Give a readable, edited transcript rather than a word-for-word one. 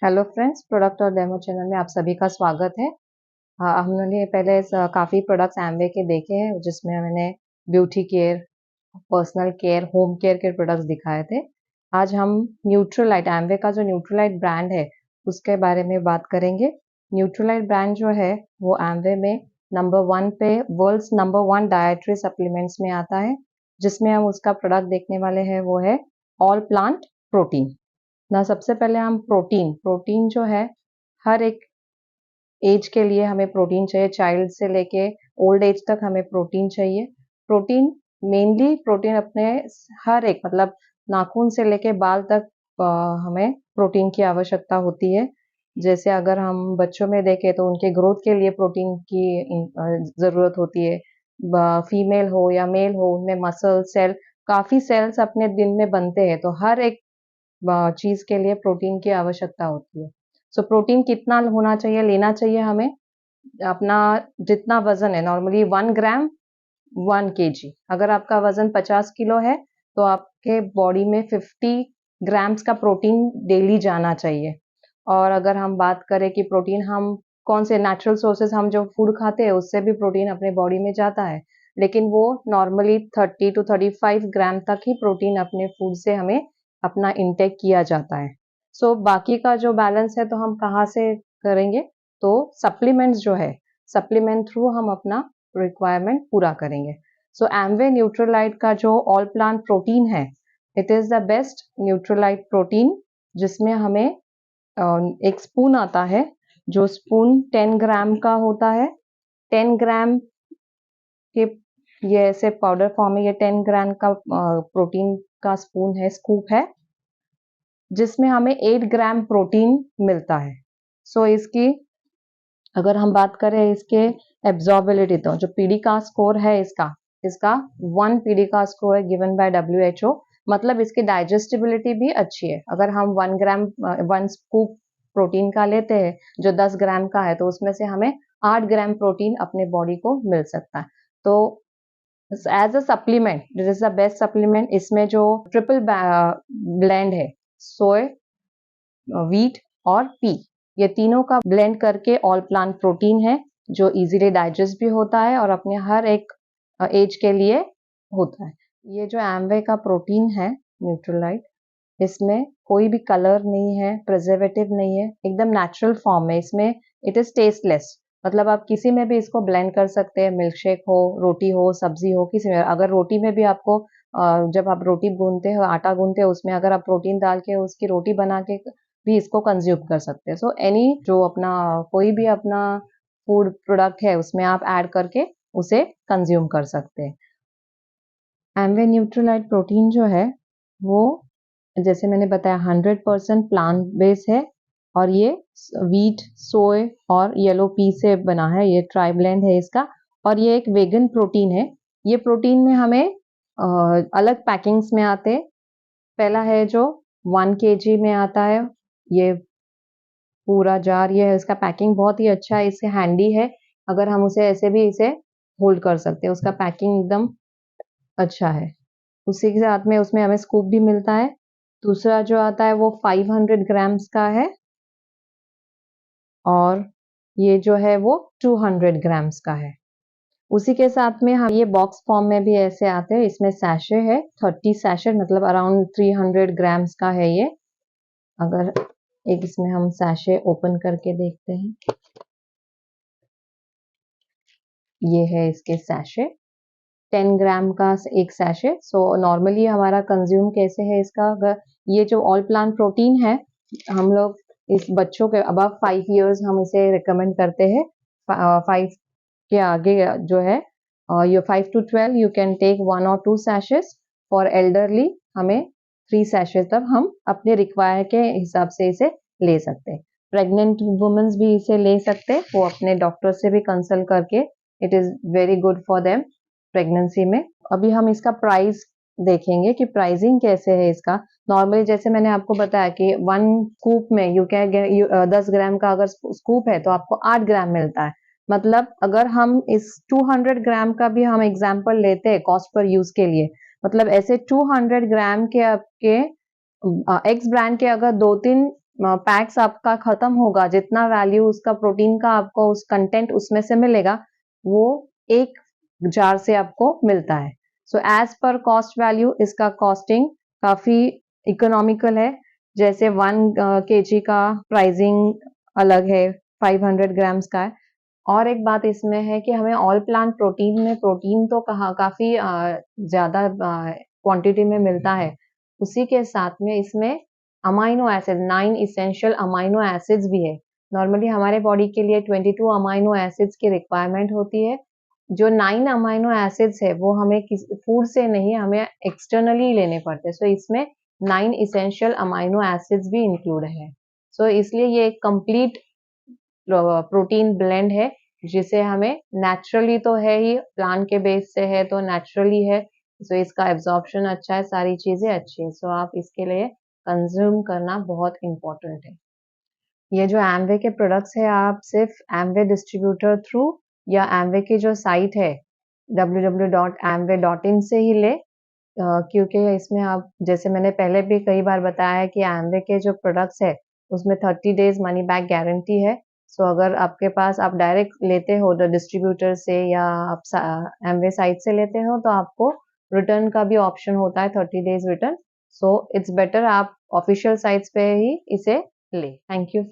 Hello friends, product और demo channel में आप सभी का स्वागत है। हमने पहले काफ़ी प्रोडक्ट्स एमवे के देखे हैं, जिसमें मैंने beauty care, personal care, home care के प्रोडक्ट्स दिखाए थे। आज हम न्यूट्रलाइट, एमवे का जो न्यूट्रलाइट ब्रांड है उसके बारे में बात करेंगे। न्यूट्रलाइट ब्रांड जो है वो एमवे में नंबर 1 पे वर्ल्ड्स नंबर 1 डाइटरी सप्लीमेंट्स में आता है। जिसमें हम उसका प्रोडक्ट देखने वाले हैं वो है ऑल प्लांट प्रोटीन। ना सबसे पहले हम प्रोटीन जो है, हर एक एज के लिए हमें प्रोटीन चाहिए। चाइल्ड से लेके ओल्ड एज तक हमें प्रोटीन चाहिए। प्रोटीन मेनली प्रोटीन अपने हर एक मतलब नाखून से लेके बाल तक हमें प्रोटीन की आवश्यकता होती है। जैसे अगर हम बच्चों में देखें तो उनके ग्रोथ के लिए प्रोटीन की जरूरत होती है। फीमेल हो या मेल हो, उनमें मसल सेल, काफी सेल्स अपने दिन में बनते हैं, तो हर एक चीज के लिए प्रोटीन की आवश्यकता होती है। सो प्रोटीन कितना होना चाहिए, लेना चाहिए हमें अपना जितना वजन है। नॉर्मली 1 ग्राम 1 kg। अगर आपका वजन 50 किलो है तो आपके बॉडी में 50 ग्राम्स का प्रोटीन डेली जाना चाहिए। और अगर हम बात करें कि प्रोटीन हम कौन से नेचुरल सोर्सेज, हम जो फूड खाते हैं उससे भी प्रोटीन अपने बॉडी में जाता है, लेकिन वो नॉर्मली 30 to 35 ग्राम तक ही प्रोटीन अपने फूड से हमें अपना इंटेक किया जाता है। सो बाकी का जो बैलेंस है तो हम कहाँ से करेंगे, तो सप्लीमेंट्स जो है, सप्लीमेंट थ्रू हम अपना रिक्वायरमेंट पूरा करेंगे। सो एमवे न्यूट्रलाइट का जो ऑल प्लांट प्रोटीन है, it is the best Nutrilite protein, जिसमें हमें एक स्पून आता है, जो स्पून 10 ग्राम का होता है। 10 ग्राम के ये ऐसे पाउडर फॉर्म में, ये 10 ग्राम का प्रोटीन का स्पून है, स्कूप है, जिसमें हमें 8 ग्राम प्रोटीन मिलता है। सो इसकी अगर हम बात करें इसके एब्जॉर्बिलिटी, तो जो पीडी का स्कोर है इसका इसका 1 पीडी का स्कोर है गिवन बाय WHO। मतलब इसकी डाइजेस्टिबिलिटी भी अच्छी है। अगर हम 1 ग्राम 1 स्कूप प्रोटीन का लेते हैं जो 10 ग्राम का है, तो उसमें से हमें 8 ग्राम प्रोटीन अपने बॉडी को मिल सकता है। तो as a supplement this is the best supplement. इसमें जो ट्रिपल ब्लेंड है, सोय, व्हीट और पी, ये तीनों का ब्लेंड करके ऑल प्लांट प्रोटीन है, जो इजीली डाइजेस्ट भी होता है और अपने हर एक एज के लिए होता है। ये जो एमवे का प्रोटीन है न्यूट्रलाइट, इसमें कोई भी कलर नहीं है, प्रिजर्वेटिव नहीं है, एकदम नेचुरल फॉर्म है। इसमें इट इज टेस्टलेस, मतलब आप किसी में भी इसको ब्लेंड कर सकते हैं। मिल्क शेक हो, रोटी हो, सब्जी हो, किसी में। अगर रोटी में भी आपको जब आप रोटी गूंदते हो, आटा गूंदते हो, उसमें अगर आप प्रोटीन डाल के उसकी रोटी बना के भी इसको कंज्यूम कर सकते हैं। सो एनी जो अपना कोई भी अपना फूड प्रोडक्ट है उसमें आप ऐड करके उसे कंज्यूम कर सकते हैं। एमवे न्यूट्रलाइट प्रोटीन जो है वो, जैसे मैंने बताया, 100% प्लांट बेस है, और ये व्हीट, सोय और येलो पी से बना है। ये ट्राई ब्लेंड है इसका, और ये एक वेगन प्रोटीन है। ये प्रोटीन में हमें अलग पैकिंग्स में आते। पहला है जो 1 kg में आता है, ये पूरा जार। ये है, इसका पैकिंग बहुत ही अच्छा है, इससे हैंडी है। अगर हम उसे ऐसे भी इसे होल्ड कर सकते हैं, उसका पैकिंग एकदम अच्छा है। उसी के साथ में उसमें हमें स्कूप भी मिलता है। दूसरा जो आता है वो 500 ग्राम्स का है, और ये जो है वो 200 ग्राम्स का है। उसी के साथ में हम ये बॉक्स फॉर्म में भी ऐसे आते हैं। इसमें सैशे है, 30 सैशे, मतलब अराउंड 300 ग्राम्स का है ये। अगर एक इसमें हम सैशे ओपन करके देखते हैं, ये है इसके सैशे, 10 ग्राम का एक सैशे। सो नॉर्मली हमारा कंज्यूम कैसे है इसका, अगर ये जो ऑल प्लांट प्रोटीन है, हम लोग इस बच्चों के अबव 5 इयर्स हम इसे रिकमेंड करते हैं। 5 के आगे जो है, ये 5 to 12 you can take 1 or 2 सैशेस। फॉर एल्डरली हमें 3 सैशेस तक हम अपने रिक्वायर के हिसाब से इसे ले सकते हैं। प्रेग्नेंट वुमेन्स भी इसे ले सकते हैं, वो अपने डॉक्टर से भी कंसल्ट करके, it is very good for them pregnancy में। अभी हम इसका प्राइस देखेंगे कि प्राइसिंग कैसे है इसका। नॉर्मली जैसे मैंने आपको बताया कि 1 स्कूप में यू कैन 10 ग्राम का अगर स्कूप है तो आपको 8 ग्राम मिलता है। मतलब अगर हम इस 200 ग्राम का भी हम एग्जांपल लेते हैं कॉस्ट पर यूज के लिए, मतलब ऐसे 200 ग्राम के आपके एक्स ब्रांड के अगर 2-3 पैक्स आपका खत्म होगा, जितना वैल्यू उसका प्रोटीन का आपको उस कंटेंट उसमें से मिलेगा, वो एक जार से आपको मिलता है। So as per cost value इसका कॉस्टिंग काफी इकोनॉमिकल है। जैसे 1 kg का प्राइसिंग अलग है, 500 ग्राम्स का है। और एक बात इसमें है कि हमें ऑल प्लांट प्रोटीन में प्रोटीन तो कहा काफी ज्यादा क्वांटिटी में मिलता है, उसी के साथ में इसमें amino acid 9 essential amino acids भी है। नॉर्मली हमारे बॉडी के लिए 22 अमाइनो एसिड्स की रिक्वायरमेंट होती है। जो 9 अमाइनो एसिड्स है वो हमें फूड से नहीं, हमें एक्सटर्नली लेने पड़ते हैं। सो इसमें 9 इसेंशियल अमाइनो एसिड्स भी इंक्लूड है। सो इसलिए ये एक कंप्लीट प्रोटीन ब्लेंड है, जिसे हमें नेचुरली तो है ही, प्लांट के बेस से है तो नेचुरली है। सो इसका एब्जॉर्प्शन अच्छा है, सारी चीजें अच्छी है। सो आप इसके लिए कंज्यूम करना बहुत इम्पोर्टेंट है। ये जो एमवे के प्रोडक्ट्स है, आप सिर्फ एमवे डिस्ट्रीब्यूटर थ्रू या एमवे की जो साइट है www.amway.in से ही ले, क्योंकि इसमें आप, जैसे मैंने पहले भी कई बार बताया है कि एमवे के जो प्रोडक्ट्स है उसमें 30 डेज मनी बैक गारंटी है। सो अगर आपके पास आप डायरेक्ट लेते हो द डिस्ट्रीब्यूटर से या आप एमवे साइट से लेते हो तो आपको रिटर्न का भी ऑप्शन होता है, 30 days return. So it's better आप ऑफिशियल साइट्स पे ही इसे ले। Thank you.